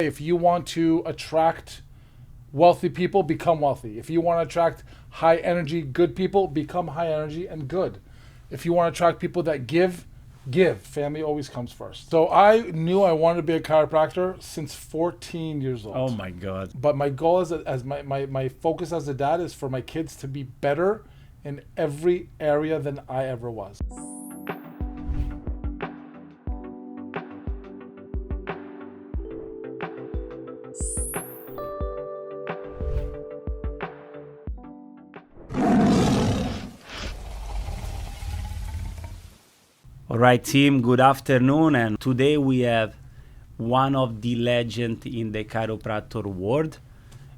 If you want to attract wealthy people, become wealthy. If you want to attract high energy, good people, become high energy and good. If you want to attract people that give. Family always comes first. So I knew I wanted to be a chiropractor since 14 years old. Oh my God. But my goal as my focus as a dad is for my kids to be better in every area than I ever was. All right, team, good afternoon. And today we have one of the legends in the chiropractor world,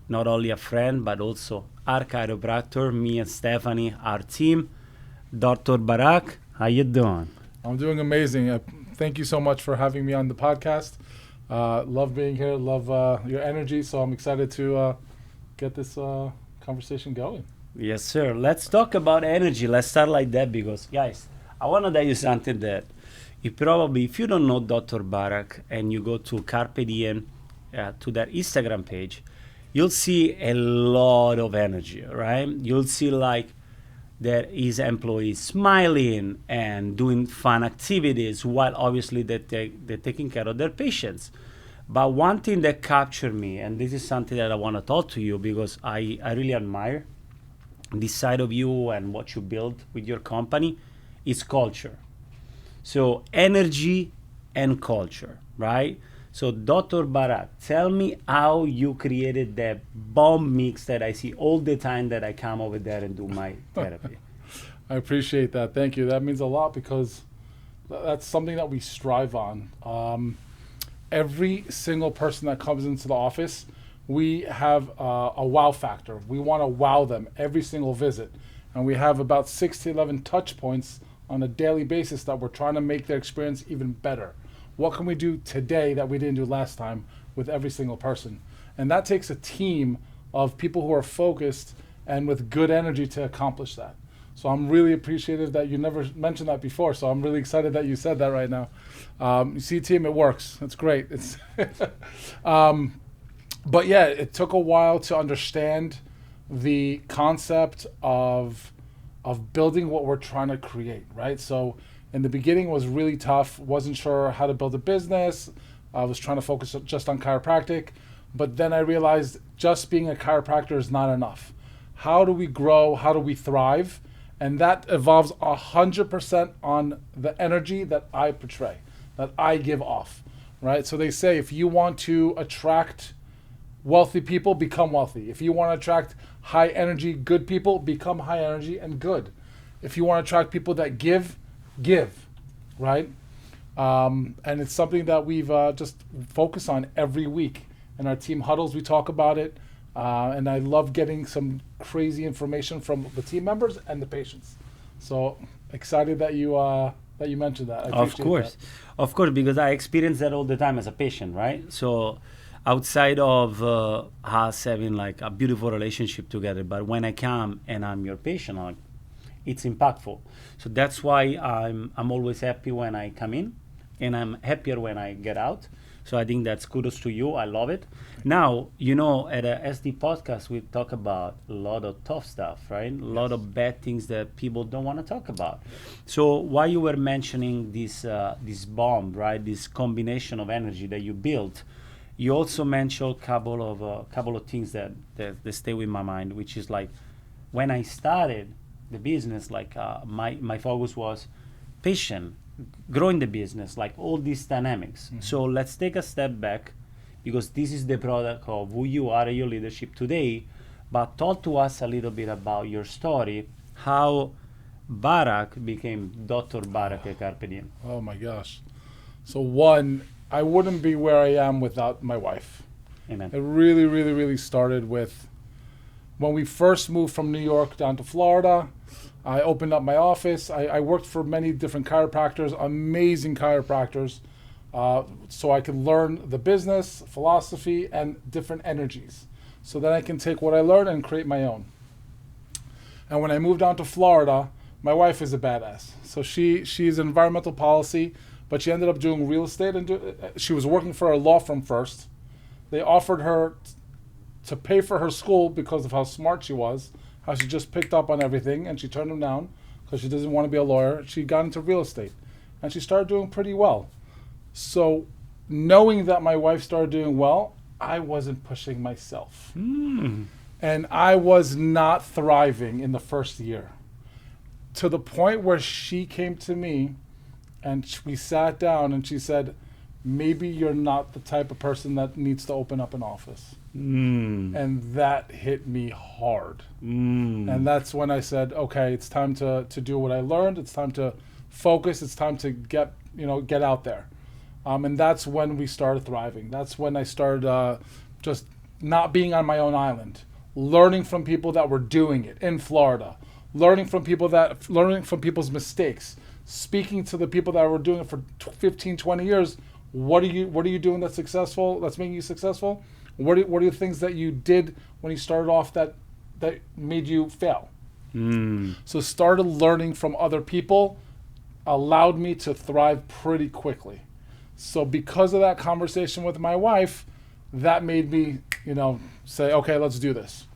not only a friend, but also our chiropractor, me and Stephanie, our team, Dr. Barak. How you doing? I'm doing amazing. Thank you so much for having me on the podcast. Love being here, love your energy. So I'm excited to get this conversation going. Yes, sir. Let's talk about energy. Let's start like that because, guys, I want to tell you something that if you don't know Dr. Barak and you go to Carpe Diem, to their Instagram page, you'll see a lot of energy, right? You'll see like there is employees smiling and doing fun activities while obviously they're taking care of their patients. But one thing that captured me, and this is something that I want to talk to you because I really admire this side of you and what you build with your company, is culture. So energy and culture, right? So Dr. Barak, tell me how you created that bomb mix that I see all the time that I come over there and do my therapy. I appreciate that. Thank you. That means a lot because that's something that we strive on. Every single person that comes into the office, we have a wow factor. We want to wow them every single visit. And we have about 6 to 11 touch points on a daily basis that we're trying to make their experience even better. What can we do today that we didn't do last time with every single person? And that takes a team of people who are focused and with good energy to accomplish that. So I'm really appreciative that you never mentioned that before. So I'm really excited that you said that right now. You see, team, it works. It's great. It's but yeah, it took a while to understand the concept of building what we're trying to create, right? So in the beginning it was really tough, wasn't sure how to build a business. I was trying to focus just on chiropractic, but then I realized just being a chiropractor is not enough. How do we grow? How do we thrive? And that evolves 100% on the energy that I portray, that I give off, right? So they say if you want to attract wealthy people, become wealthy. If you want to attract high energy, good people, become high energy and good. If you want to attract people that give, right? And it's something that we've just focused on every week. In our team huddles, we talk about it. And I love getting some crazy information from the team members and the patients. So excited that you mentioned that. Of course, because I experience that all the time as a patient, right? So outside of us having like a beautiful relationship together, but when I come and I'm your patient, it's impactful. So that's why I'm always happy when I come in, and I'm happier when I get out. So I think that's kudos to you. I love it. Now, at a SD podcast, we talk about a lot of tough stuff, right? A lot of bad things that people don't want to talk about. So while you were mentioning this bomb, right? This combination of energy that you built, you also mentioned a couple of things that stay with my mind, which is like when I started the business, like my focus was patient, growing the business, like all these dynamics. Mm-hmm. So let's take a step back because this is the product of who you are and your leadership today. But talk to us a little bit about your story, how Barak became Dr. Barak at Carpe Diem. Oh my gosh. So one, I wouldn't be where I am without my wife. Amen. It really, really, really started with when we first moved from New York down to Florida. I opened up my office. I worked for many different chiropractors, amazing chiropractors, so I could learn the business, philosophy, and different energies. So then I can take what I learned and create my own. And when I moved down to Florida, my wife is a badass. So she's in environmental policy, but she ended up doing real estate, and she was working for a law firm first. They offered her to pay for her school because of how smart she was, how she just picked up on everything, and she turned them down because she doesn't want to be a lawyer. She got into real estate, and she started doing pretty well. So knowing that my wife started doing well, I wasn't pushing myself. And I was not thriving in the first year, to the point where she came to me and we sat down and she said, maybe you're not the type of person that needs to open up an office. And that hit me hard. And that's when I said, okay, it's time to do what I learned. It's time to focus. It's time to get out there. And that's when we started thriving. That's when I started just not being on my own island, learning from people that were doing it in Florida, learning from people's mistakes, speaking to the people that were doing it for 15, 20 years. What are you doing that's successful, that's making you successful? What are the things that you did when you started off that made you fail? So started learning from other people allowed me to thrive pretty quickly. So because of that conversation with my wife, that made me, say, okay, let's do this.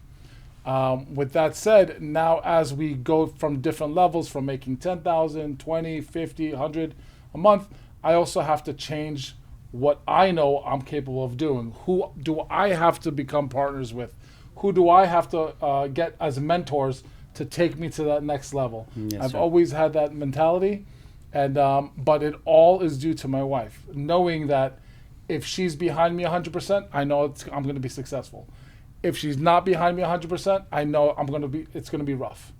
With that said, now as we go from different levels, from making 10,000, 20, 50, 100 a month, I also have to change what I know I'm capable of doing. Who do I have to become partners with? Who do I have to get as mentors to take me to that next level? Yes, I've sir. always had that mentality, and but it all is due to my wife. Knowing that if she's behind me 100%, I know I'm going to be successful. If she's not behind me 100%, I know it's going to be rough.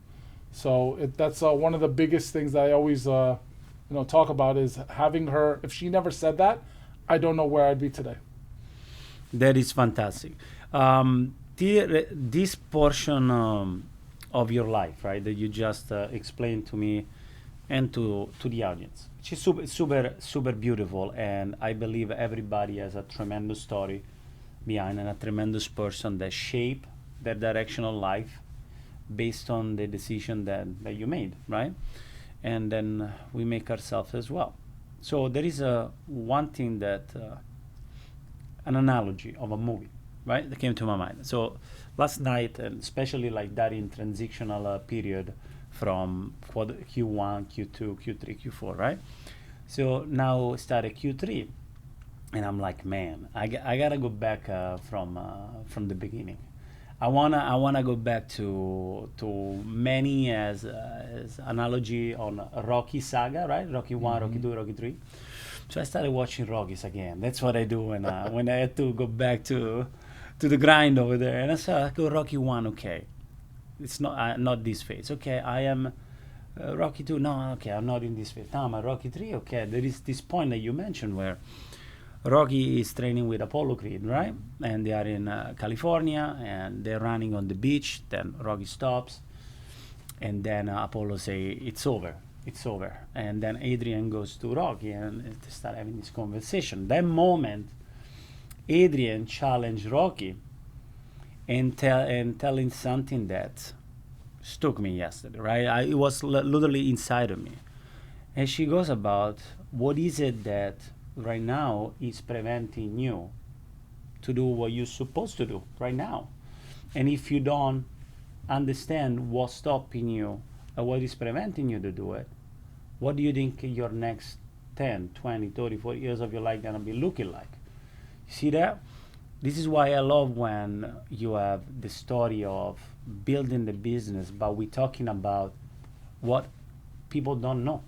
So that's one of the biggest things that I always talk about is having her. If she never said that, I don't know where I'd be today. That is fantastic. This portion of your life, right, that you just explained to me and to the audience, which is super beautiful, and I believe everybody has a tremendous story behind and a tremendous person that shape their direction of life based on the decision that you made, right? And then we make ourselves as well. So there is one thing that an analogy of a movie, right, that came to my mind. So last night, and especially like that in transitional period from Q1, Q2, Q3, Q4, right? So now started Q3, and I'm like, man, I gotta go back from the beginning. I wanna go back to Manny as analogy on Rocky saga, right? Rocky 1, Rocky 2, Rocky 3. So I started watching Rockies again. That's what I do when I had to go back to the grind over there. And I said, I go Rocky 1, okay. It's not this phase. Okay, I am Rocky 2. No, okay, I'm not in this phase. No, I'm at Rocky 3. Okay, there is this point that you mentioned where Rocky is training with Apollo Creed, right? And they are in California, and they're running on the beach. Then Rocky stops, and then Apollo say, it's over. And then Adrian goes to Rocky, and they start having this conversation. That moment, Adrian challenged Rocky and telling something that struck me yesterday, right? It was literally inside of me. And she goes about, what is it that right now is preventing you to do what you're supposed to do right now? And if you don't understand what's stopping you or what is preventing you to do it, what do you think your next 10, 20, 30, 40 years of your life gonna be looking like? You see that? This is why I love when you have the story of building the business, but we're talking about what people don't know.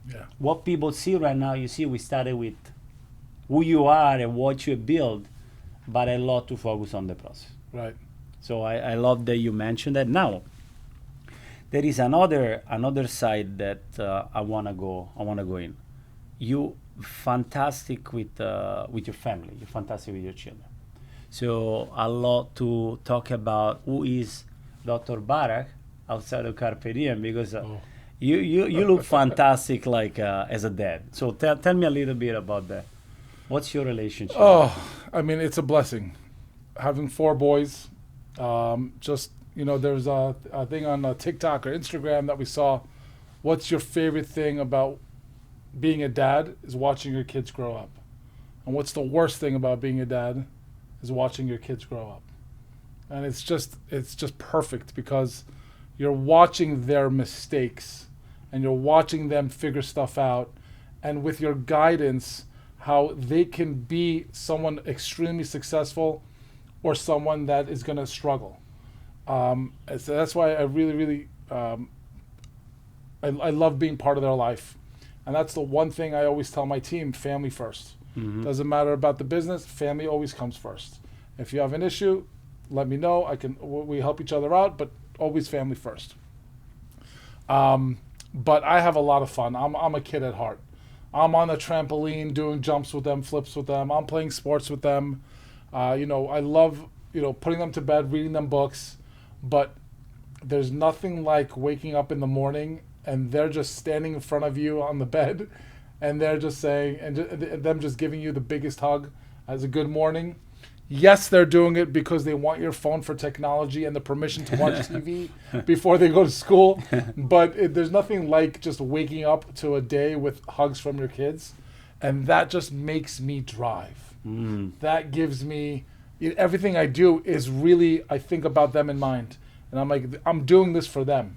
Yeah. What people see right now, you see, we started with who you are and what you build, but I love to focus on the process. Right. So I love that you mentioned that. Now, there is another side that I wanna go in. You fantastic with your family. You're fantastic with your children. So I love to talk about who is Dr. Barak outside of Carpe Diem, because you look fantastic like as a dad. So tell me a little bit about that. What's your relationship? Oh, I mean, it's a blessing. Having 4 boys, there's a thing on TikTok or Instagram that we saw. What's your favorite thing about being a dad? Is watching your kids grow up. And what's the worst thing about being a dad? is watching your kids grow up. And it's just perfect because you're watching their mistakes and you're watching them figure stuff out, and with your guidance, how they can be someone extremely successful or someone that is going to struggle. So that's why I really, I love being part of their life. And that's the one thing I always tell my team: family first. Mm-hmm. Doesn't matter about the business, family always comes first. If you have an issue, let me know. We help each other out, but always family first. But I have a lot of fun. I'm a kid at heart. I'm on the trampoline doing jumps with them, flips with them. I'm playing sports with them. I love, putting them to bed, reading them books. But there's nothing like waking up in the morning and they're just standing in front of you on the bed and they're just saying, and them just giving you the biggest hug as a good morning. Yes, they're doing it because they want your phone for technology and the permission to watch TV before they go to school. But there's nothing like just waking up to a day with hugs from your kids. And that just makes me drive. That gives me, everything I do is really, I think about them in mind. And I'm like, I'm doing this for them.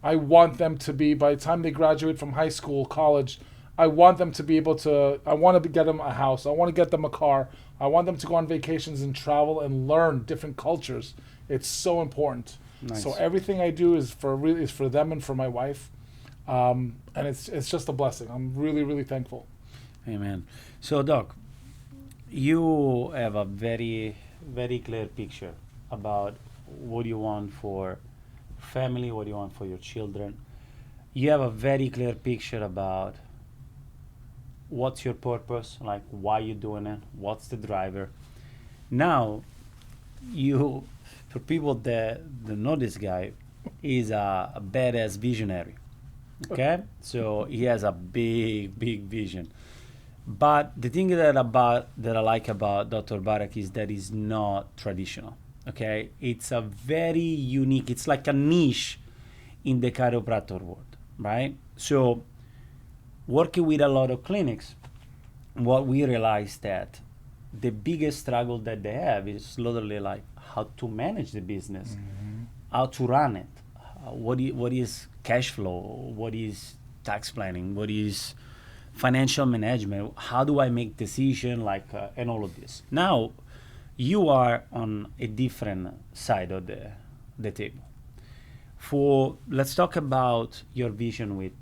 I want them to be, by the time they graduate from high school, college, I want them to be able to, I want to get them a house. I want to get them a car. I want them to go on vacations and travel and learn different cultures. It's so important. Nice. So everything I do is for them and for my wife. And it's just a blessing. I'm really, really thankful. Amen. So, Doc, you have a very, very clear picture about what you want for family, what you want for your children. You have a very clear picture about what's your purpose, like why you're doing it, what's the driver. Now, for people that know this guy, is a badass visionary. Okay? So he has a big, big vision. But the thing that I like about Dr. Barak is that he's not traditional. Okay? It's a very unique, it's like a niche in the chiropractor world, right? So working with a lot of clinics, what we realized that the biggest struggle that they have is literally like how to manage the business, how to run it, what is cash flow, what is tax planning, what is financial management, how do I make decision, and all of this. Now, you are on a different side of the table. Let's talk about your vision with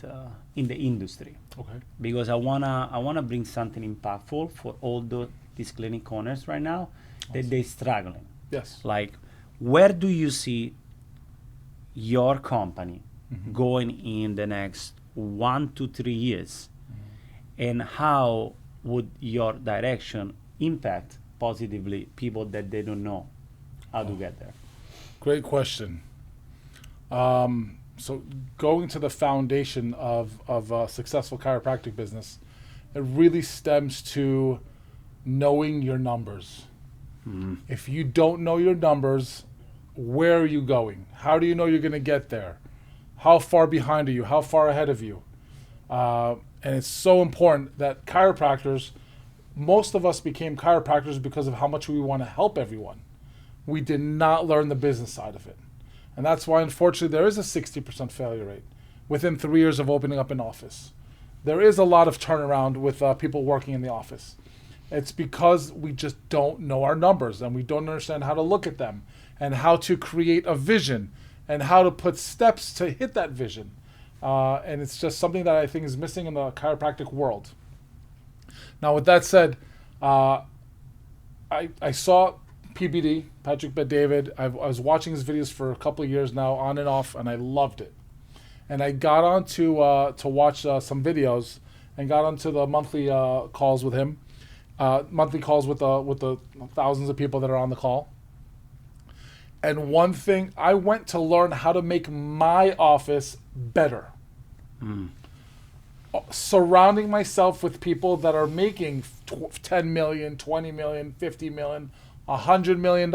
in the industry. Okay. Because I wanna bring something impactful for all these clinic owners right now that they're struggling. Yes. Like, where do you see your company going in the next 1 to 3 years, and how would your direction impact positively people that they don't know how to get there? Great question. So going to the foundation of a successful chiropractic business, it really stems to knowing your numbers. If you don't know your numbers, where are you going? How do you know you're going to get there? How far behind are you? How far ahead of you? And it's so important that chiropractors, most of us became chiropractors because of how much we want to help everyone. We did not learn the business side of it. And that's why, unfortunately, there is a 60% failure rate within 3 years of opening up an office. There is a lot of turnaround with people working in the office. It's because we just don't know our numbers and we don't understand how to look at them and how to create a vision and how to put steps to hit that vision. And it's just something that I think is missing in the chiropractic world. Now, with that said, I saw PBD, Patrick Bet-David. I was watching his videos for a couple of years now, on and off, and I loved it. And I got on to watch some videos and got onto the monthly calls with him, monthly calls with the thousands of people that are on the call. And one thing, I went to learn how to make my office better. Surrounding myself with people that are making 10 million, 20 million, 50 million, $100 million,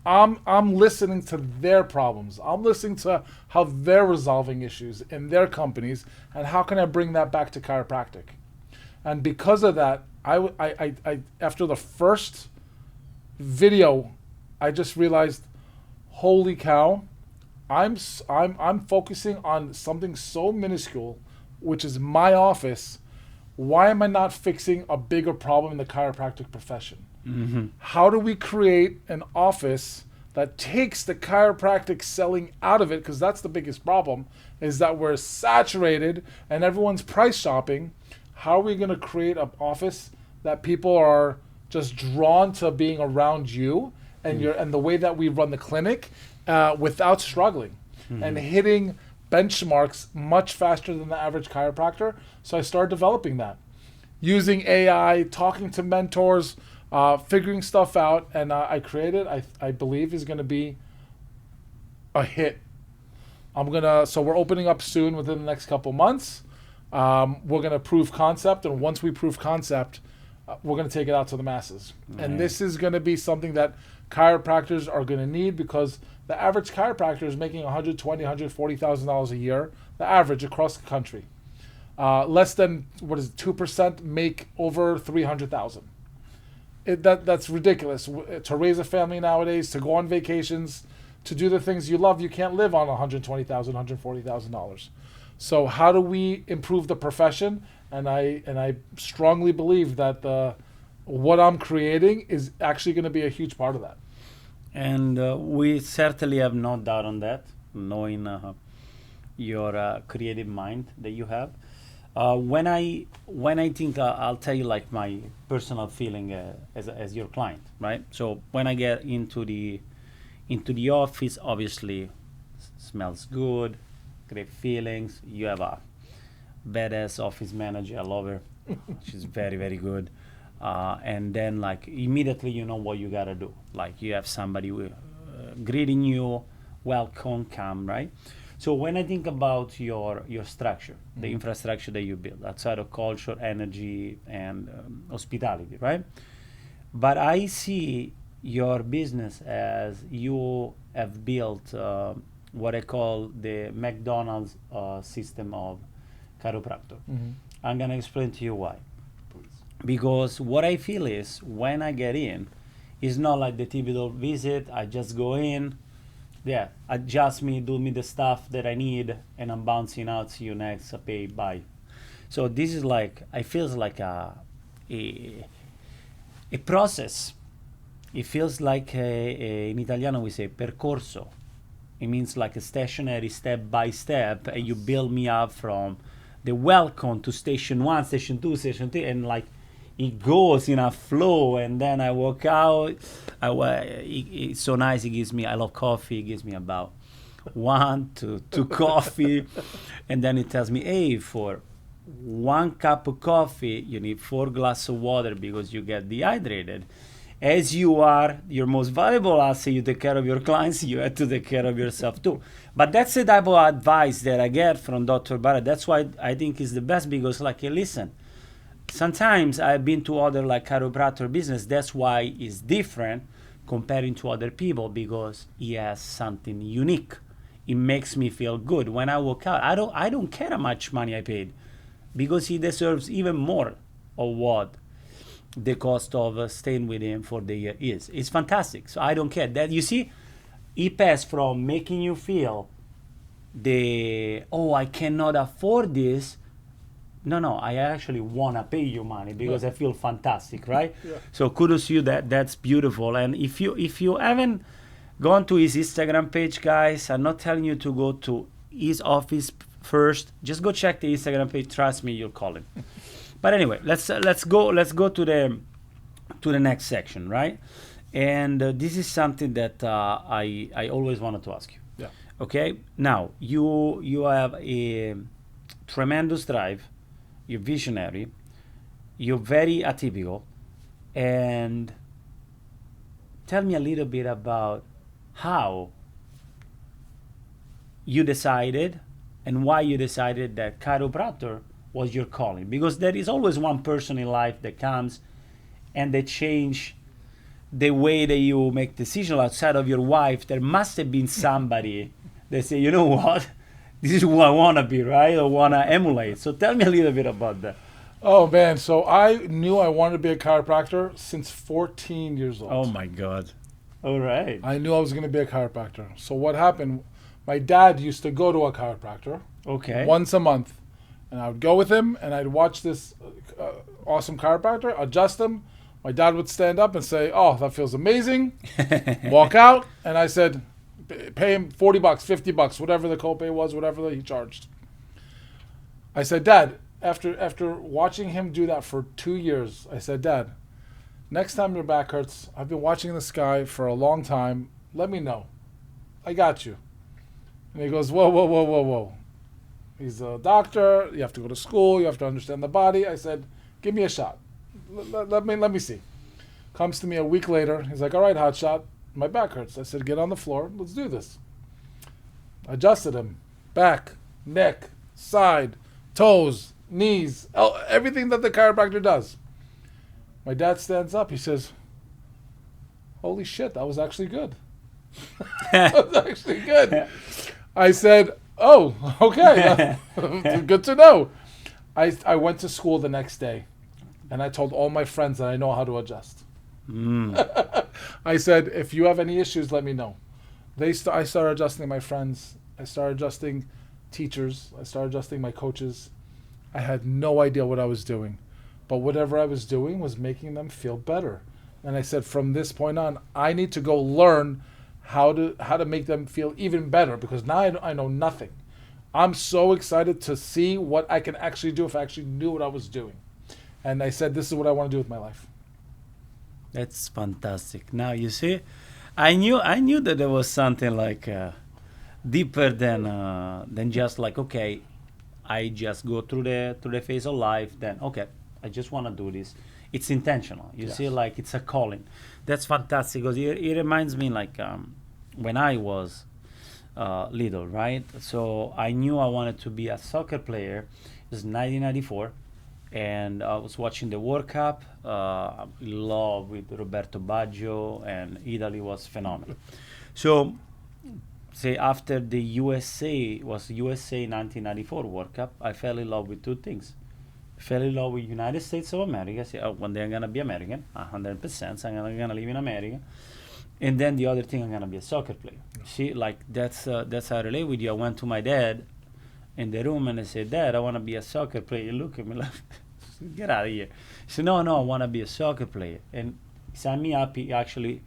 I'm listening to their problems. I'm listening to how they're resolving issues in their companies, and how can I bring that back to chiropractic. And because of that, I after the first video, I just realized, holy cow, I'm focusing on something so minuscule, which is my office. Why am I not fixing a bigger problem in the chiropractic profession? Mm-hmm. How do we create an office that takes the chiropractic selling out of it? Because that's the biggest problem, is that we're saturated and everyone's price shopping. How are we going to create an office that people are just drawn to being around you and and the way that we run the clinic without struggling and hitting benchmarks much faster than the average chiropractor? So I started developing that using AI, talking to mentors, figuring stuff out, and I created, I believe is going to be a hit. So we're opening up soon within the next couple months. We're going to prove concept, and once we prove concept, we're going to take it out to the masses. And this is going to be something that chiropractors are going to need, because the average chiropractor is making $120,000, $140,000 a year, the average across the country. Less than 2% make over $300,000. That's ridiculous. To raise a family nowadays, to go on vacations, to do the things you love, you can't live on $120,000, $140,000. So how do we improve the profession? And I strongly believe that what I'm creating is actually going to be a huge part of that. And we certainly have no doubt on that, knowing your creative mind that you have. When I think, I'll tell you like my personal feeling as your client, right? So when I get into the office, obviously smells good, great feelings. You have a badass office manager. I love her. She's very, very good. And then like immediately you know what you gotta do. Like you have somebody greeting you, welcome, come, right? So when I think about your structure, the infrastructure that you build outside of culture, energy, and hospitality, right? But I see your business as you have built what I call the McDonald's system of chiropractor. I'm gonna explain to you why. Because what I feel is when I get in, it's not like the typical visit. I just go in, adjust me, do me the stuff that I need, and I'm bouncing out. See you next. I pay, bye. So this is like, I feels like a process. It feels like in Italiano we say percorso. It means like a stationary step by step, and you build me up from the welcome to station 1, station 2, station 3, and like it goes in a flow, and then I walk out. It's so nice. He gives me, I love coffee. He gives me about 1 to 2 coffee, and then it tells me, hey, for 1 cup of coffee, you need 4 glasses of water because you get dehydrated. As you are your most valuable asset, you take care of your clients, you have to take care of yourself too. But that's the type of advice that I get from Dr. Barak. That's why I think it's the best, because like, hey, listen, sometimes I've been to other like chiropractor business. That's why it's different comparing to other people, because he has something unique. It makes me feel good. When I walk out, I don't care how much money I paid, because he deserves even more of what the cost of staying with him for the year is. It's fantastic. So I don't care. That, you see, he passed from making you feel I cannot afford this. No, I actually want to pay you money because I feel fantastic, right? So kudos to you. That's beautiful. And if you haven't gone to his Instagram page, guys, I'm not telling you to go to his office first. Just go check the Instagram page. Trust me, you'll call him. But anyway, let's go to the next section, right? And this is something that I always wanted to ask you. Yeah. Okay. Now you have a tremendous drive. You're visionary. You're very atypical. And tell me a little bit about how you decided and why you decided that chiropractor was your calling. Because there is always one person in life that comes and they change the way that you make decisions outside of your wife. There must have been somebody that say, you know what, this is who I want to be, right? Or want to emulate. So tell me a little bit about that. Oh man, so I knew I wanted to be a chiropractor since 14 years old. Oh my God. All right. I knew I was going to be a chiropractor. So what happened? My dad used to go to a chiropractor Okay. once a month, and I would go with him, and I'd watch this awesome chiropractor, adjust him. My dad would stand up and say, "Oh, that feels amazing." Walk out, and I said, "Pay him $40, $50, whatever the copay was, whatever he charged." I said, "Dad." After watching him do that for 2 years, I said, "Dad, next time your back hurts, I've been watching this guy for a long time. Let me know. I got you." And he goes, "Whoa, whoa, whoa, whoa, whoa. He's a doctor. You have to go to school. You have to understand the body." I said, "Give me a shot. Let me see." Comes to me a week later. He's like, "All right, hot shot. My back hurts." I said, "Get on the floor. Let's do this." Adjusted him. Back, neck, side, toes, knees, everything that the chiropractor does. My dad stands up. He says, "Holy shit, that was actually good." That was actually good. I said, "Oh, okay. Good to know." I went to school the next day, and I told all my friends that I know how to adjust. I said, "If you have any issues, let me know." I started adjusting my friends. I started adjusting teachers. I started adjusting my coaches. I had no idea what I was doing, but whatever I was doing was making them feel better. And I said, from this point on, I need to go learn how to make them feel even better, because now I know nothing. I'm so excited to see what I can actually do if I actually knew what I was doing. And I said, this is what I want to do with my life. That's fantastic. Now you see, I knew that there was something like deeper than just like, okay, I just go through the phase of life. Then okay, I just want to do this. It's intentional. You see, like it's a calling. That's fantastic, because it reminds me like when I was little, right? So I knew I wanted to be a soccer player. It was 1994. And I was watching the World Cup, in love with Roberto Baggio, and Italy was phenomenal. So, say after the USA 1994 World Cup, I fell in love with two things. Fell in love with United States of America. Say, oh, one day I'm gonna be American, 100%. I'm gonna live in America. And then the other thing, I'm gonna be a soccer player. See, like that's how I relate with you. I went to my dad in the room and I said, "Dad, I want to be a soccer player." He looked at me like, "Get out of here." He said, no, I want to be a soccer player. And he signed me up. He actually,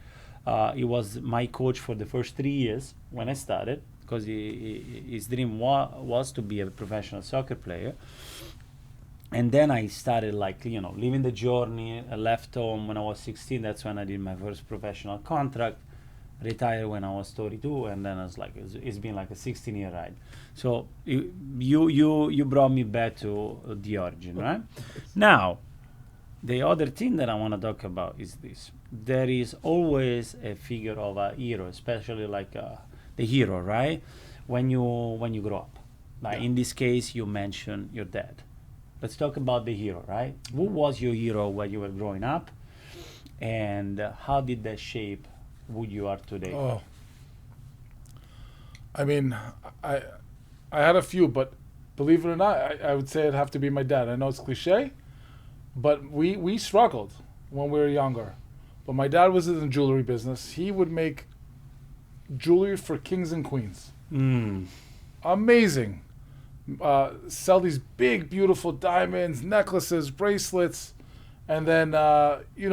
he was my coach for the first 3 years when I started, because his dream was to be a professional soccer player. And then I started like, living the journey. I left home when I was 16. That's when I did my first professional contract. Retired when I was 32, and then I was like, it's been like a 16-year ride. So you brought me back to the origin, right? Now, the other thing that I want to talk about is this. There is always a figure of a hero, especially like the hero, right? When you grow up. Like in this case, you mentioned your dad. Let's talk about the hero, right? Who was your hero when you were growing up, and how did that shape who you are today? Oh, I mean, I had a few, but believe it or not, I would say it'd have to be my dad. I know it's cliche, but we struggled when we were younger. But my dad was in the jewelry business. He would make jewelry for kings and queens. Amazing. Sell these big, beautiful diamonds, necklaces, bracelets. And then, he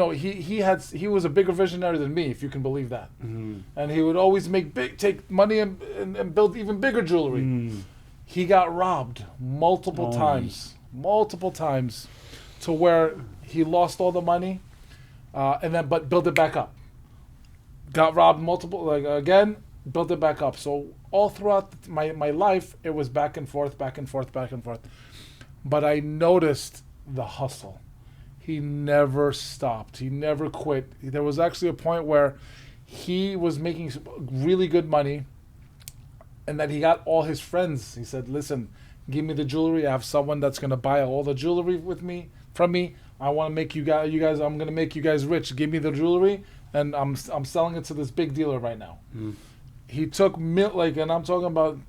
was a bigger visionary than me, if you can believe that. And he would always take money and build even bigger jewelry. He got robbed multiple times, to where he lost all the money, but built it back up. Got robbed again, built it back up. So all throughout my life, it was back and forth. But I noticed the hustle. He never stopped. He never quit. There was actually a point where he was making really good money, and then he got all his friends. He said, "Listen, give me the jewelry. I have someone that's going to buy all the jewelry from me. I want to make you guys. I'm going to make you guys rich. Give me the jewelry, and I'm selling it to this big dealer right now." He took and I'm talking about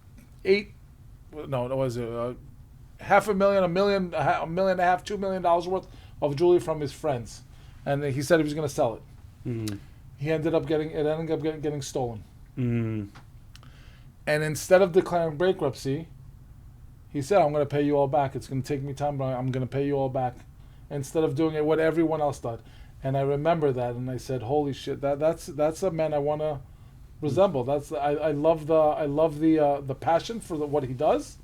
$500,000, $1.5 million, $2 million worth of jewelry from his friends, and he said he was going to sell it. Mm. He ended up getting stolen. Mm. And instead of declaring bankruptcy, he said, I'm going to pay you all back. It's going to take me time, but I'm going to pay you all back. Instead of doing it what everyone else did. And I remember that, and I said, holy shit, that's a man I want to resemble. I love the passion for what he does,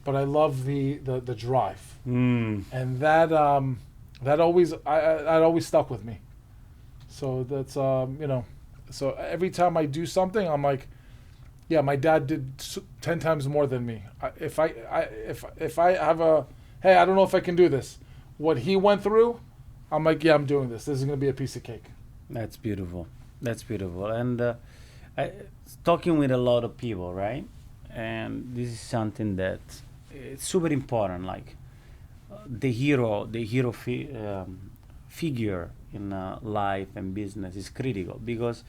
but I love the drive. Mm. And that always stuck with me. So that's so every time I do something, I'm like, yeah, my dad did 10 times more than me. If I have hey, I don't know if I can do this. What he went through, I'm like, yeah, I'm doing this. This is going to be a piece of cake. That's beautiful. And talking with a lot of people, right? And this is something that it's super important. Like the hero figure in life and business is critical, because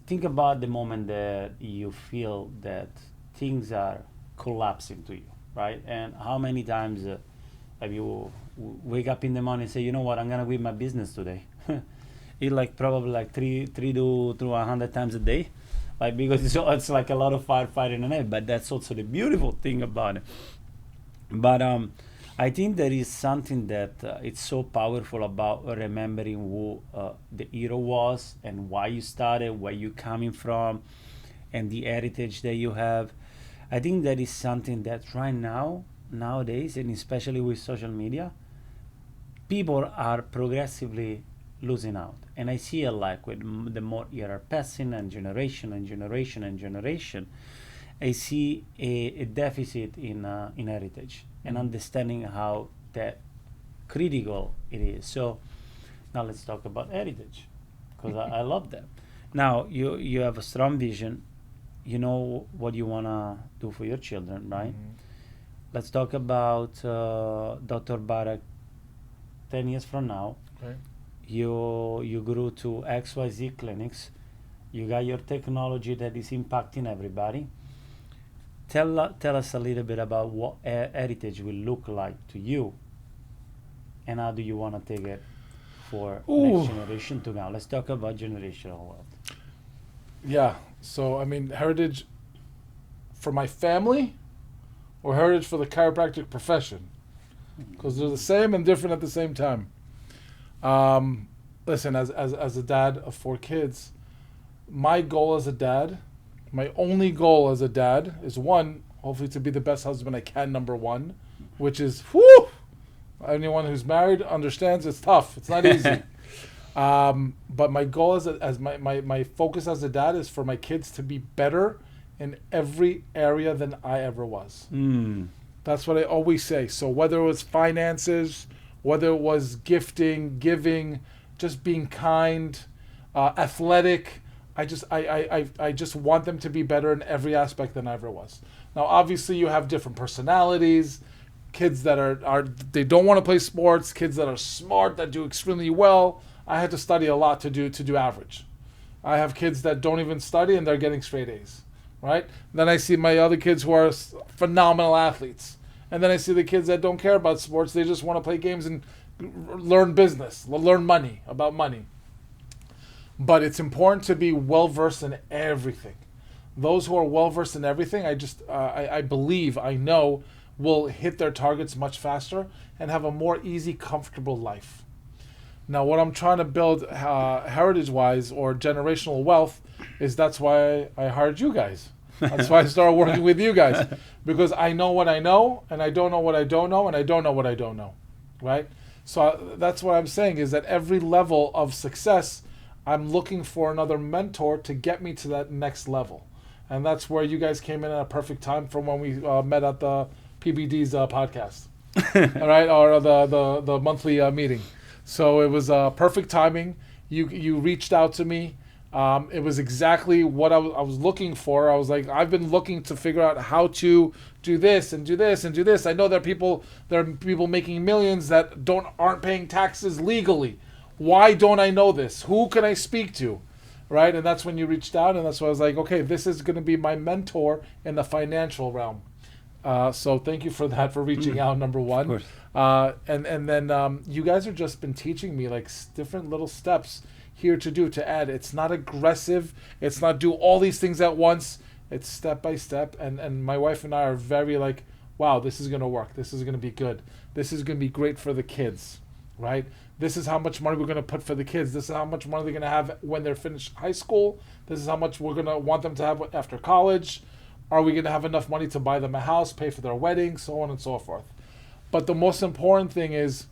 think about the moment that you feel that things are collapsing to you, right? And how many times have you wake up in the morning and say, you know what, I'm gonna quit my business today? It like probably like three to 100 times a day, like, because it's like a lot of firefighting in it. But that's also the beautiful thing about it. But I think there is something that it's so powerful about remembering who the hero was and why you started, where you're coming from, and the heritage that you have. I think that is something that right now, nowadays, and especially with social media, people are progressively losing out. And I see a like with the more years are passing, and generation, I see a deficit in heritage and understanding how that critical it is. So now let's talk about heritage, because I love that. Now you have a strong vision. You know what you want to do for your children, right? Mm-hmm. Let's talk about Dr. Barak 10 years from now. Okay. You grew to XYZ clinics. You got your technology that is impacting everybody. Tell us a little bit about what heritage will look like to you, and how do you want to take it for next generation to now. Let's talk about generational wealth. Yeah. So, I mean, heritage for my family, or heritage for the chiropractic profession? Because they're the same and different at the same time. Listen, as a dad of 4 kids, my goal as a dad, my only goal as a dad is, one, hopefully to be the best husband I can, number one, which is, whoo! Anyone who's married understands it's tough. It's not easy. But my goal as my focus as a dad is for my kids to be better in every area than I ever was. That's what I always say. So whether it was finances, whether it was gifting, giving, just being kind, athletic, I just want them to be better in every aspect than I ever was. Now, obviously, you have different personalities. Kids that are they don't want to play sports. Kids that are smart, that do extremely well. I had to study a lot to do average. I have kids that don't even study and they're getting straight A's, right? Then I see my other kids who are phenomenal athletes. And then I see the kids that don't care about sports. They just want to play games and learn business, learn about money. But it's important to be well-versed in everything. Those who are well-versed in everything, I believe, I know, will hit their targets much faster and have a more easy, comfortable life. Now, what I'm trying to build heritage-wise or generational wealth is that's why I hired you guys. That's why I started working with you guys. Because I know what I know, and I don't know what I don't know, and I don't know what I don't know, right? So that's what I'm saying is that every level of success, I'm looking for another mentor to get me to that next level. And that's where you guys came in at a perfect time from when we met at the PBD's podcast, all right, or the monthly meeting. So it was perfect timing. You reached out to me. It was exactly what I was looking for. I was like, I've been looking to figure out how to do this and do this and do this. I know there are people making millions that aren't paying taxes legally. Why don't I know this? Who can I speak to? Right? And that's when you reached out, and that's why I was like, okay, this is going to be my mentor in the financial realm. So thank you for that, for reaching out, number Of one. course. And then you guys have just been teaching me like different little steps here to add. It's not aggressive. It's not do all these things at once. It's step by step. And my wife and I are very like, wow, this is going to work. This is going to be good. This is going to be great for the kids, right? This is how much money we're going to put for the kids. This is how much money they're going to have when they're finished high school. This is how much we're going to want them to have after college. Are we going to have enough money to buy them a house, pay for their wedding, so on and so forth? But the most important thing is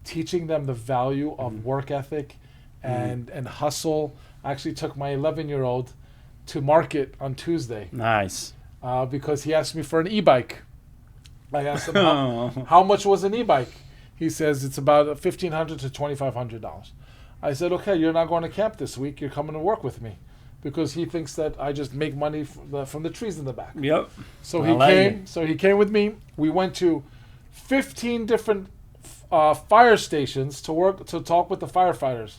teaching them the value of work ethic and hustle. I actually took my 11-year-old to market on Tuesday Nice. because he asked me for an e-bike. I asked him how much was an e-bike. He says it's about $1,500 to $2,500. I said, okay, you're not going to camp this week. You're coming to work with me, because he thinks that I just make money from the trees in the back. Yep. So I he like came. it. So he came with me. We went to 15 different fire stations to talk with the firefighters,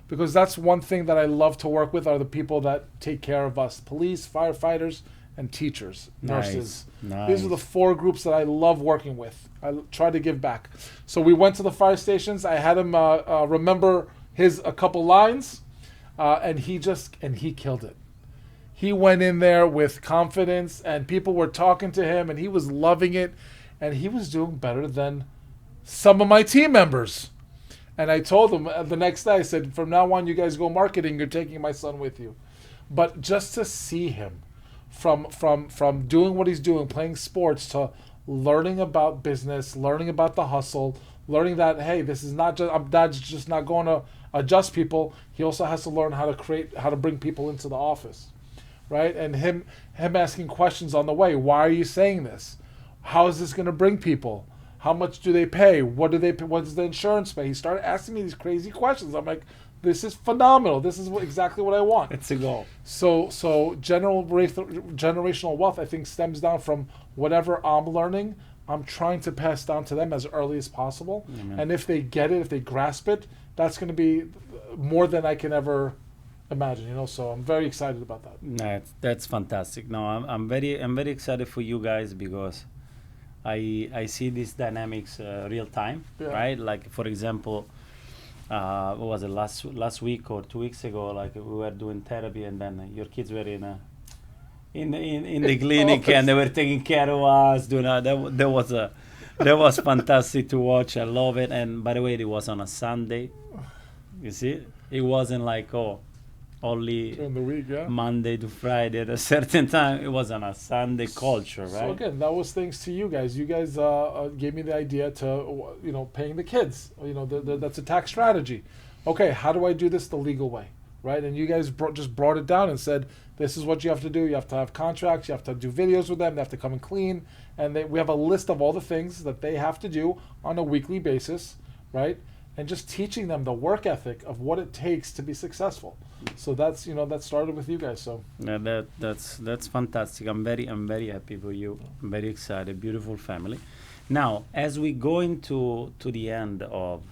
because that's one thing that I love to work with are the people that take care of us: police, firefighters, and teachers, nurses. Nice. These are the 4 groups that I love working with. I try to give back. So we went to the fire stations. I had him remember a couple lines, and he killed it. He went in there with confidence, and people were talking to him, and he was loving it, and he was doing better than some of my team members. And I told him the next day, I said, from now on, you guys go marketing. You're taking my son with you. But just to see him from doing what he's doing, playing sports, to learning about business, learning about the hustle, learning that, hey, this is not just, Dad's just not going to adjust people. He also has to learn how to bring people into the office, right? And him asking questions on the way. Why are you saying this? How is this going to bring people? How much do they pay? What does the insurance pay? He started asking me these crazy questions. I'm like, this is phenomenal. This is exactly what I want. It's a goal. So generational wealth, I think, stems down from whatever I'm learning, I'm trying to pass down to them as early as possible. Amen. And if they get it, if they grasp it, that's going to be more than I can ever imagine. So I'm very excited about that. That's fantastic. No, I'm very excited for you guys, because I see these dynamics real time, Yeah. right? Like, for example, what was it, last week or 2 weeks ago? Like, we were doing therapy, and then your kids were in the clinic, and they were taking care of us. That was fantastic to watch. I love it. And by the way, it was on a Sunday. You see, it wasn't like only During the week, yeah. Monday to Friday at a certain time. It was on a Sunday culture, right? So again, that was thanks to you guys. You guys gave me the idea to, paying the kids. That's a tax strategy. Okay, how do I do this the legal way, right? And you guys just brought it down and said, this is what you have to do. You have to have contracts. You have to do videos with them. They have to come and clean. And we have a list of all the things that they have to do on a weekly basis, right? And just teaching them the work ethic of what it takes to be successful. So that's that started with you guys. So yeah, that's fantastic. I'm very happy for you. I'm very excited. Beautiful family. Now, as we go into the end of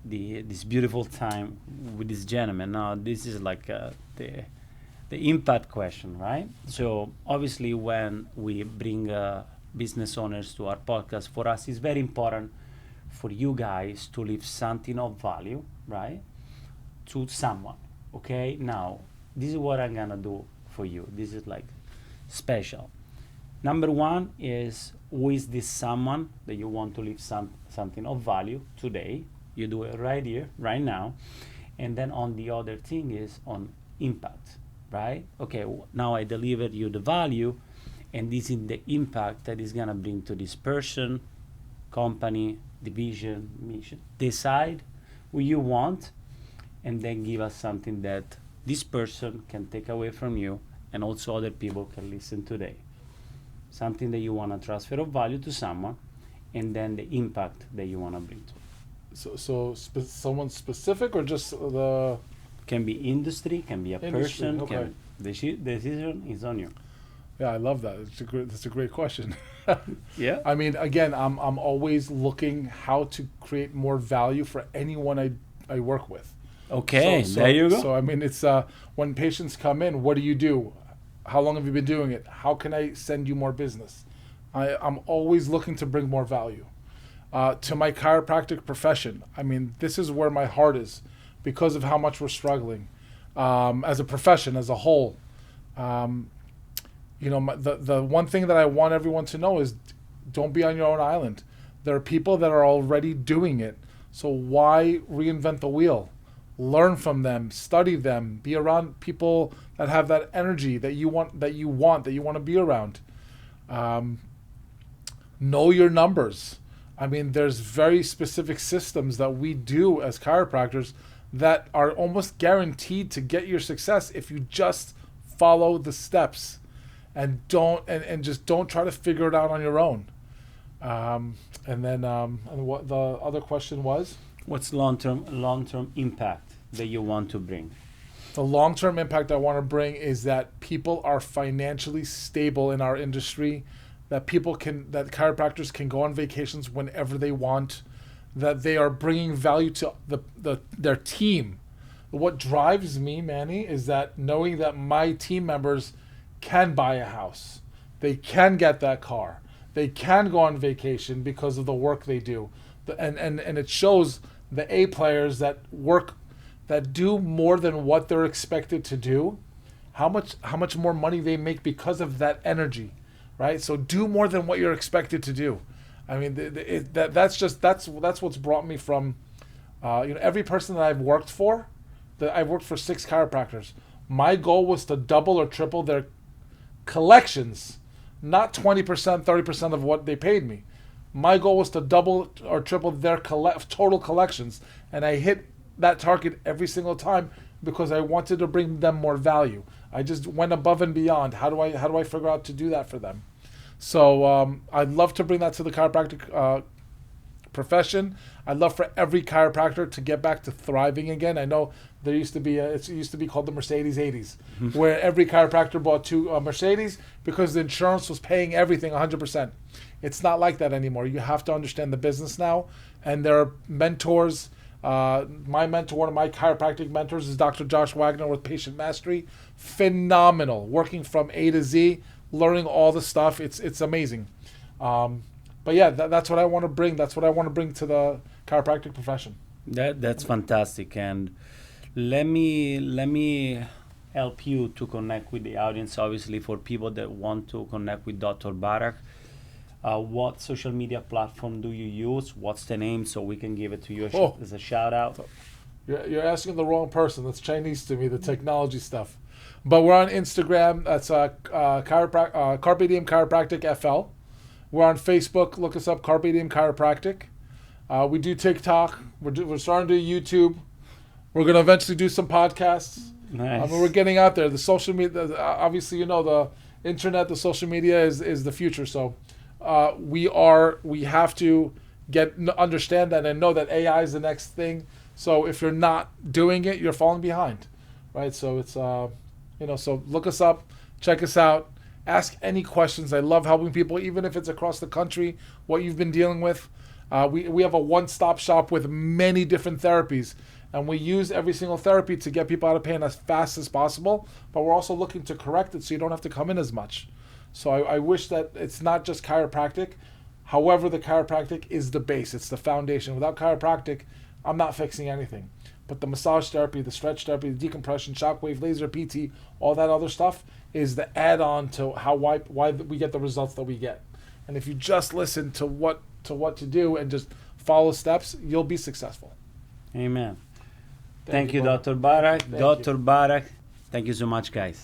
this beautiful time with this gentleman, now this is like the impact question, right? So obviously, when we bring business owners to our podcast, for us, it's very important for you guys to leave something of value, right, to someone. Okay, now this is what I'm gonna do for you. This is like special. Number one is, who is this someone that you want to leave something of value today? You do it right here, right now. And then on the other thing is on impact, right? Okay, now I delivered you the value, and this is the impact that is gonna bring to this person, company, division, mission. Decide who you want, and then give us something that this person can take away from you, and also other people can listen today. Something that you want to transfer of value to someone, and then the impact that you want to bring to. So someone specific, or just the Can be industry, can be a industry? person. Okay. The decision is on you. Yeah, I love that. That's a great question. Yeah. I mean, again, I'm always looking how to create more value for anyone I work with. Okay, So there you go. So I mean, it's when patients come in, what do you do? How long have you been doing it? How can I send you more business? I'm always looking to bring more value. To my chiropractic profession, I mean, this is where my heart is because of how much we're struggling as a profession, as a whole. The one thing that I want everyone to know is don't be on your own island. There are people that are already doing it. So why reinvent the wheel? Learn from them, study them, be around people that have that energy that you want to be around. Know your numbers. I mean, there's very specific systems that we do as chiropractors that are almost guaranteed to get your success if you just follow the steps and just don't try to figure it out on your own. And what the other question was? What's long-term impact that you want to bring? The long-term impact I want to bring is that people are financially stable in our industry, that chiropractors can go on vacations whenever they want, that they are bringing value to their team. What drives me, Manny, is that knowing that my team members can buy a house, they can get that car, they can go on vacation because of the work they do, and it shows the A players that do more than what they're expected to do, how much more money they make because of that energy, right? So do more than what you're expected to do. I mean, that's what's brought me from, every person that I've worked for. I've worked for 6 chiropractors. My goal was to double or triple their collections, not 20%, 30% of what they paid me. My goal was to double or triple their total collections, and I hit that target every single time because I wanted to bring them more value. I just went above and beyond. How do I figure out to do that for them? So I'd love to bring that to the chiropractic profession. I'd love for every chiropractor to get back to thriving again. I know there used to be it used to be called the Mercedes 80s, where every chiropractor bought 2 Mercedes because the insurance was paying everything 100%. It's not like that anymore. You have to understand the business now, and there are mentors. My mentor, one of my chiropractic mentors, is Dr. Josh Wagner with Patient Mastery. Phenomenal, working from A to Z, learning all the stuff. It's amazing. But yeah, that's what I want to bring. That's what I want to bring to the chiropractic profession. That's fantastic. And let me help you to connect with the audience. Obviously, for people that want to connect with Dr. Barak, what social media platform do you use? What's the name so we can give it to you as a shout out? You're asking the wrong person. That's Chinese to me, the technology stuff. But we're on Instagram. That's Carpe Diem Chiropractic FL. We're on Facebook. Look us up, Carpe Diem Chiropractic. We do TikTok. We're starting to do YouTube. We're going to eventually do some podcasts. Nice. We're getting out there. The social media, obviously, the internet, the social media is the future. So we have to understand that and know that AI is the next thing. So if you're not doing it, you're falling behind, right? So it's so look us up, check us out, ask any questions. I love helping people, even if it's across the country, what you've been dealing with. We have a one-stop shop with many different therapies, and we use every single therapy to get people out of pain as fast as possible, but we're also looking to correct it so you don't have to come in as much. So I wish that it's not just chiropractic. However, the chiropractic is the base. It's the foundation. Without chiropractic, I'm not fixing anything. But the massage therapy, the stretch therapy, the decompression, shockwave, laser, PT, all that other stuff is the add-on to why we get the results that we get. And if you just listen to what to do and just follow steps, you'll be successful. Amen. Thank you, Dr. Barak. Dr. Barak, thank you so much, guys.